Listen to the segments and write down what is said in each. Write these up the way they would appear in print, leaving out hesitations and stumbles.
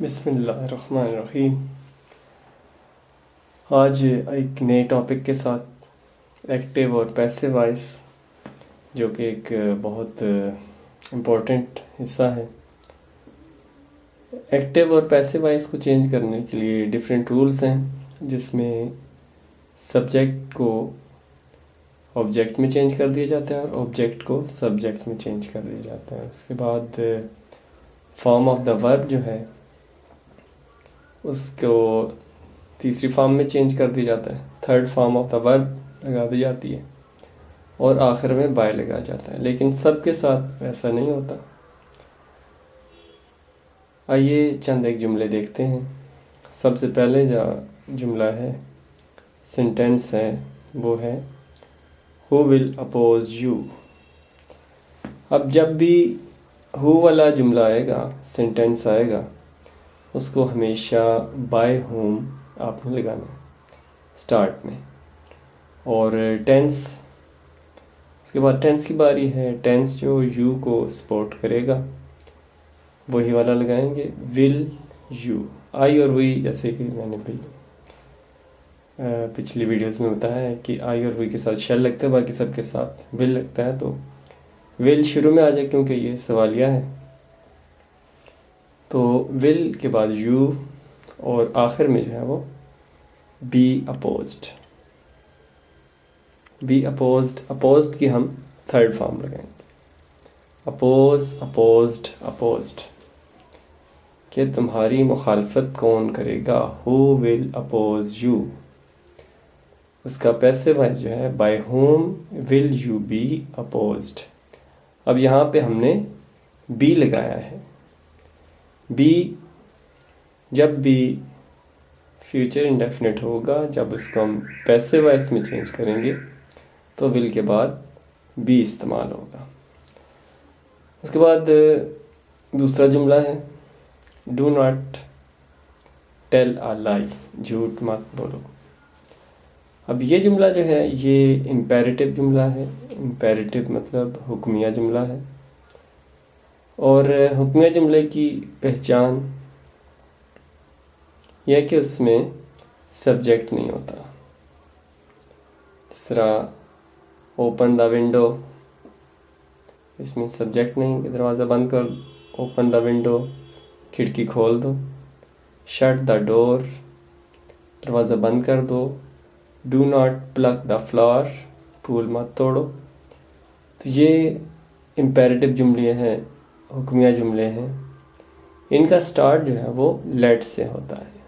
बिस्मिल्लाहिर्रहमानिर्रहीम। आज एक नए टॉपिक के साथ एक्टिव और पैसिव वॉइस, जो कि एक बहुत इम्पोर्टेंट हिस्सा है। एक्टिव और पैसिव वॉइस को चेंज करने के लिए डिफरेंट रूल्स हैं, जिसमें सब्जेक्ट को ऑब्जेक्ट में चेंज कर दिया जाता है और ऑब्जेक्ट को सब्जेक्ट में चेंज कर दिया जाता है। उसके बाद फॉर्म ऑफ द वर्ब जो है उसको तीसरी फॉर्म में चेंज कर दिया जाता है, third form of the verb लगा दी जाती है और आखिर में बाय लगाया जाता है। लेकिन सबके साथ वैसा नहीं होता। आइए चंद एक जुमले देखते हैं। सबसे पहले जो जुमला है, सेंटेंस है, वो है हु विल अपोज यू। अब जब भी हु वाला जुमला आएगा, सेंटेंस आएगा, उसको हमेशा बाय होम आपने लगाना है स्टार्ट में। और टेंस, उसके बाद टेंस की बारी है। टेंस जो यू को सपोर्ट करेगा वही वाला लगाएंगे, विल यू। आई और वी, जैसे कि मैंने पिछली वीडियोस में बताया है कि आई और वी के साथ शेल लगता है, बाकी सबके साथ विल लगता है। तो विल शुरू में आ जाए क्योंकि ये सवालिया है, तो विल के बाद यू और आखिर में जो है वो be opposed. Be opposed, opposed की हम थर्ड फॉर्म लगाएंगे, अपोज, अपोज्ड, अपोज्ड। कि तुम्हारी मुखालफत कौन करेगा, हु विल अपोज यू। उसका पैसिव वॉइस जो है, by whom will you be opposed. अब यहाँ पे हमने बी लगाया है। बी जब भी फ्यूचर इंडेफिनिट होगा, जब उसको हम पैसिव वॉइस में चेंज करेंगे तो विल के बाद बी इस्तेमाल होगा। उसके बाद दूसरा जुमला है, डू नॉट टेल अ लाई, झूठ मत बोलो। अब ये जुमला जो है ये इम्पेरेटिव जुमला है। इम्पेरेटिव मतलब हुक्मिया जुमला है। और हुक्मिया जुमले की पहचान यह है कि उसमें सब्जेक्ट नहीं होता। जिस तरह ओपन द विंडो, इसमें सब्जेक्ट नहीं, दरवाज़ा बंद कर, ओपन द विंडो, खिड़की खोल दो। शट द डोर, दरवाज़ा बंद कर दो। Do not pluck the flower, फूल मत तोड़ो। तो ये इम्पेरेटिव जुमले हैं, हुक्मिया जुमले हैं। इनका स्टार्ट जो है वो लेट से होता है।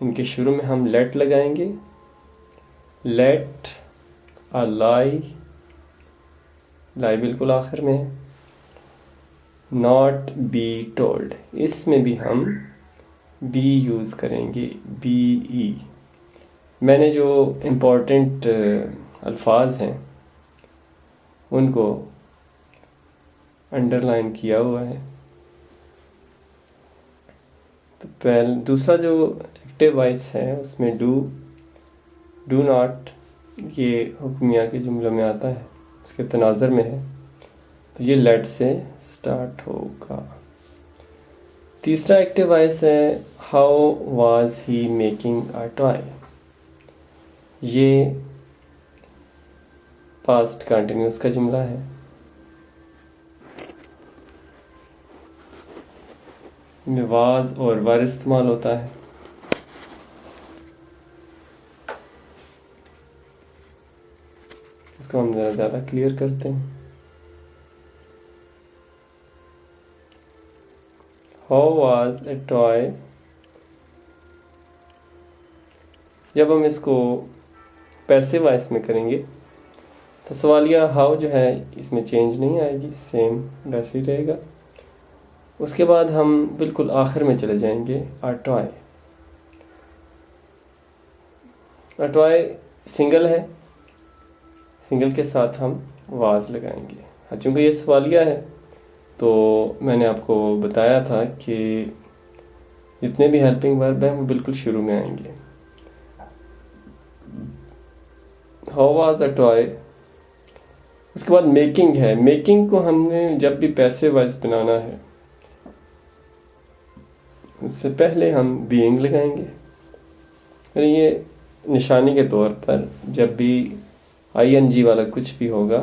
इनके शुरू में हम लेट लगाएंगे, लेट अ लाई, लाई बिल्कुल आखिर में है। नॉट बी टोल्ड, इसमें भी हम बी यूज़ करेंगे, बी ई। मैंने जो इम्पोर्टेंट अल्फाज हैं उनको अंडरलाइन किया हुआ है। तो पहले दूसरा जो एक्टिव वॉइस है उसमें डू नॉट, ये हुक्मिया के जुमलों में आता है, उसके तनाज़र में है, तो ये लेट से स्टार्ट होगा। तीसरा एक्टिव वॉइस है, how was he making a toy. ये पास्ट कंटिन्यूस का जुमला है। में वाज और वर इस्तेमाल होता है। इसको हम ज़्यादा क्लियर करते हैं। हाउ वाज ए टॉय, जब हम इसको पैसिव वॉइस में करेंगे तो सवालिया हाउ जो है इसमें चेंज नहीं आएगी, सेम वैसे ही रहेगा। उसके बाद हम बिल्कुल आखिर में चले जाएंगे, a toy. A toy single है, सिंगल के साथ हम वाज लगाएंगे। चूँकि ये सवालिया है तो मैंने आपको बताया था कि जितने भी हेल्पिंग वर्ब हैं वो बिल्कुल शुरू में आएंगे। How was a toy. उसके बाद मेकिंग है। मेकिंग को हमने जब भी पैसिव वॉइस बनाना है उससे पहले हम बीइंग लगाएंगे। और ये निशानी के तौर पर जब भी आईएनजी वाला कुछ भी होगा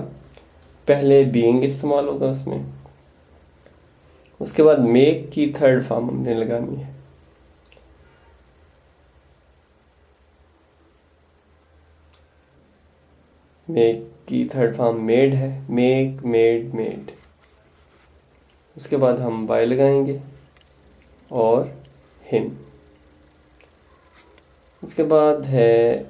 पहले बीइंग इस्तेमाल होगा उसमें। उसके बाद मेक की थर्ड फॉर्म हमने लगानी है। मेक की थर्ड फॉर्म मेड है, मेक, मेड, मेड। उसके बाद हम बाय लगाएंगे और हिम। उसके बाद है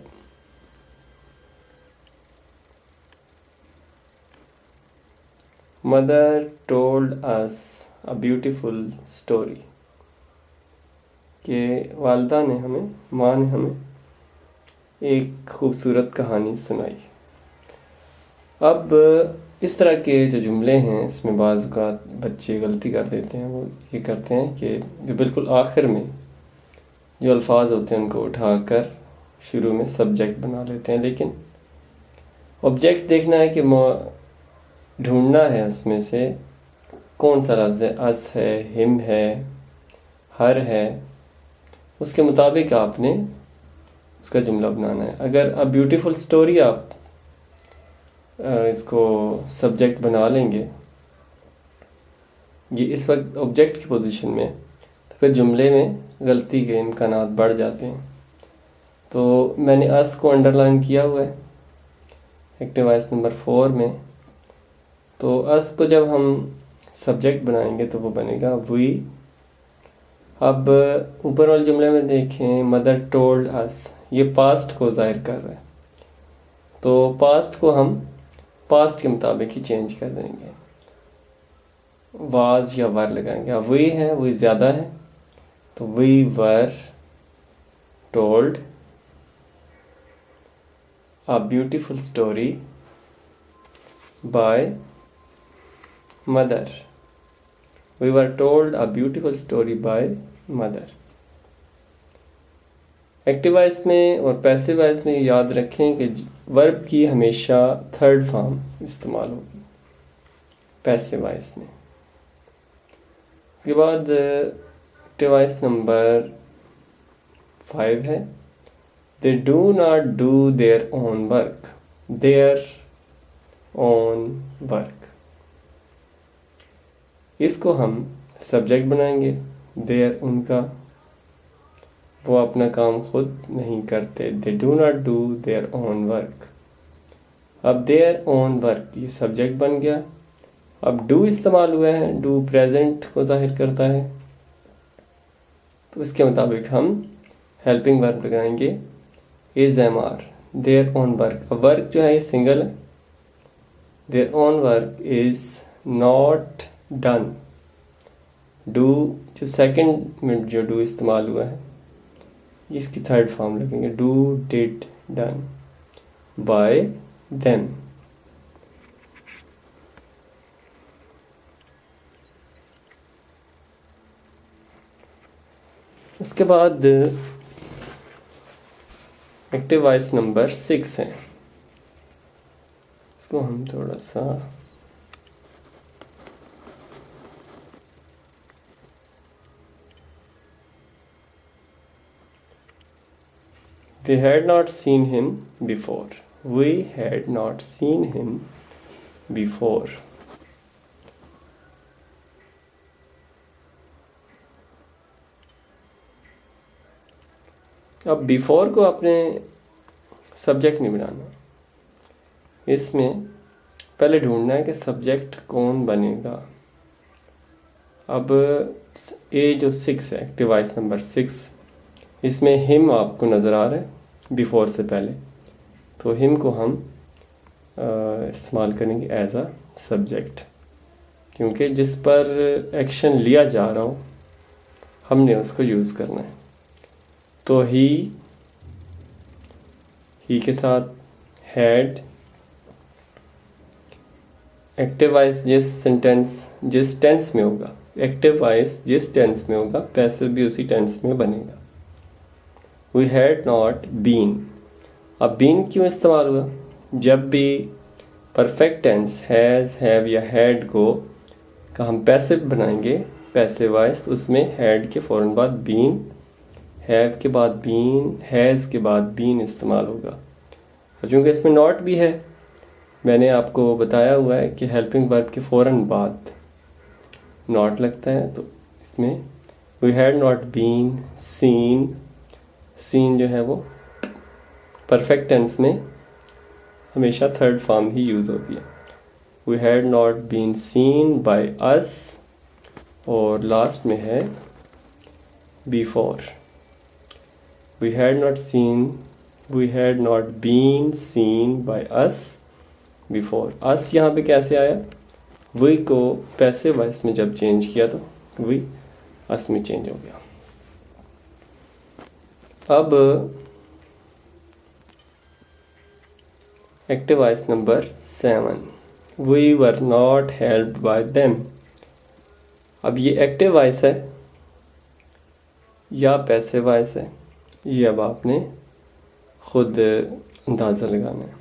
मदर टोल्ड अस अ ब्यूटीफुल स्टोरी, कि वालदा ने हमें, माँ ने हमें एक खूबसूरत कहानी सुनाई। अब इस तरह के जो जुमले हैं इसमें बाज़ औक़ात बच्चे गलती कर देते हैं। वो ये करते हैं कि जो बिल्कुल आखिर में जो अल्फाज होते हैं उनको उठाकर शुरू में सब्जेक्ट बना लेते हैं, लेकिन ऑब्जेक्ट देखना है कि ढूंढना है उसमें से कौन सा लफ्ज़ है। अस है, हिम है, हर है, उसके मुताबिक आपने उसका जुमला बनाना है। अगर अब ब्यूटीफुल स्टोरी आप इसको सब्जेक्ट बना लेंगे, ये इस वक्त ऑब्जेक्ट की पोजीशन में, तो फिर जुमले में गलती के इम्कानात बढ़ जाते हैं। तो मैंने अस को अंडरलाइन किया हुआ है एक्टिव वॉइस नंबर 4 में। तो अस को जब हम सब्जेक्ट बनाएंगे तो वो बनेगा वी। अब ऊपर वाले जुमले में देखें, मदर टोल्ड अस, ये पास्ट को जाहिर कर रहा है, तो पास्ट को हम पास्ट के मुताबिक ही चेंज कर देंगे, वाज या वर लगाएंगे। अब वी है, वही ज़्यादा है, तो we were told a beautiful story by mother. We were told a beautiful story by mother। Active voice में और पैसिव वॉइस में याद रखें कि वर्ब की हमेशा थर्ड फॉर्म इस्तेमाल होगी पैसिव वॉइस में। उसके बाद एक्टिव वॉइस नंबर 5 है, they do not do their own work, there own work. इसको हम सब्जेक्ट बनाएंगे, देयर उनका, वो अपना काम खुद नहीं करते, they do not do their own work. अब देयर ओन वर्क ये सब्जेक्ट बन गया। अब डू इस्तेमाल हुआ है, डू प्रेजेंट को जाहिर करता है, तो उसके मुताबिक हम हेल्पिंग वर्ब लगाएंगे is am are, their own work. अब वर्क जो है ये सिंगल है, their own work is not done. Do जो सेकंड में जो डू इस्तेमाल हुआ है इसकी थर्ड फॉर्म लगेंगे, do, did, done by them. उसके बाद एक्टिव वॉइस नंबर 6 है, इसको हम थोड़ा सा They had not seen him before. We had not seen him before. अब बिफोर को आपने सब्जेक्ट नहीं बनाना, इसमें पहले ढूंढना है कि सब्जेक्ट कौन बनेगा। अब ए जो 6 है एक्टिव वॉइस नंबर 6, इसमें हिम आपको नज़र आ रहा है बिफोर से पहले, तो हिम को हम इस्तेमाल करेंगे एज अ सब्जेक्ट, क्योंकि जिस पर एक्शन लिया जा रहा हो हमने उसको यूज़ करना है। तो ही के साथ हैड, एक्टिव वॉइस जिस टेंस में होगा, एक्टिव वॉइस जिस टेंस में होगा पैसिव भी उसी टेंस में बनेगा। We had not been। अब been क्यों इस्तेमाल हुआ? जब भी परफेक्ट टेंस हैज़, हैव या हैड को का हम पैसिव बनाएंगे, पैसिव वॉइस, तो उसमें हैड के फ़ौरन बाद बीन, हैव के बाद बीन, हैज़ के बाद बीन इस्तेमाल होगा। और चूँकि इसमें नॉट भी है, मैंने आपको बताया हुआ है कि हेल्पिंग वर्ब के फ़ौरन बाद नॉट लगता है, तो इसमें we had not been seen, seen जो है वो परफेक्ट टेंस में हमेशा थर्ड फॉर्म ही यूज़ होती है। We had not been seen by us, और लास्ट में है before. We had not seen, we had not been seen by us before. Us यहाँ पे कैसे आया? वी को पैसिव वॉइस में जब चेंज किया तो वी अस में चेंज हो गया। अब active voice number 7, we were not helped by them. अब ये एक्टिव वॉइस है या पैसिव वॉइस है, ये अब आपने खुद अंदाज़ा लगाना है।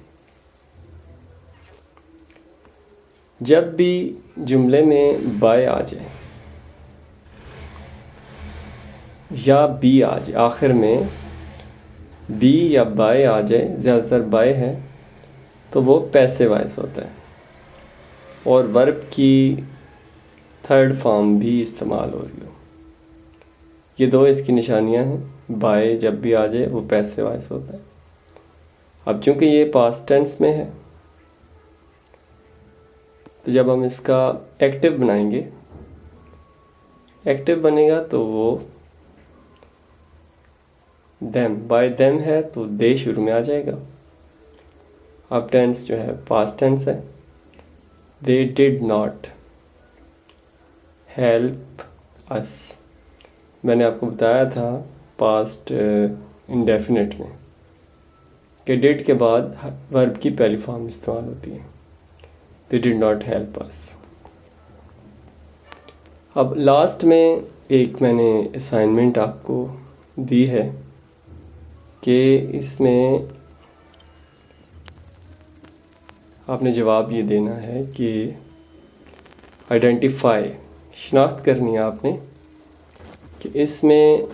जब भी जुमले में बाय आ जाए या बी आ जाए, आखिर में बी या बाय आ जाए, ज़्यादातर बाय है, तो वो पैसिव वॉइस होता है और वर्ब की थर्ड फॉर्म भी इस्तेमाल हो रही हो। ये दो इसकी निशानियां हैं। बाय जब भी आ जाए वो पैसिव वॉइस होता है। अब चूंकि ये पास्ट टेंस में है, तो जब हम इसका एक्टिव बनाएंगे, एक्टिव बनेगा तो वो देम, बाय देम है तो दे शुरू में आ जाएगा। अब टेंस जो है पास्ट टेंस है, they did not help us. मैंने आपको बताया था पास्ट इंडेफिनिट में कि डिड के बाद वर्ब की पहली फॉर्म इस्तेमाल होती है, they did not help us. अब लास्ट में एक मैंने असाइनमेंट आपको दी है कि इसमें आपने जवाब ये देना है कि आइडेंटिफाई, शिनाख्त करनी है आपने कि इसमें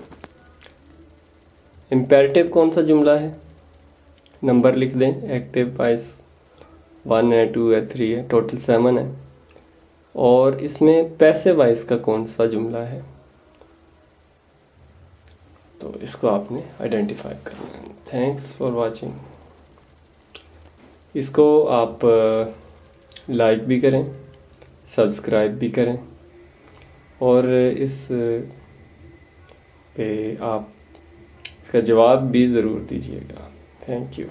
इम्पेरेटिव कौन सा जुमला है। नंबर लिख दें, एक्टिव वॉइस 1 है, 2 है, 3 है, टोटल 7 है। और इसमें पैसिव वॉइस का कौन सा जुमला है, तो इसको आपने आइडेंटिफाई करना है। Thanks for watching. इसको आप लाइक भी करें, सब्सक्राइब भी करें, और इस पे आप इसका जवाब भी ज़रूर दीजिएगा। Thank you.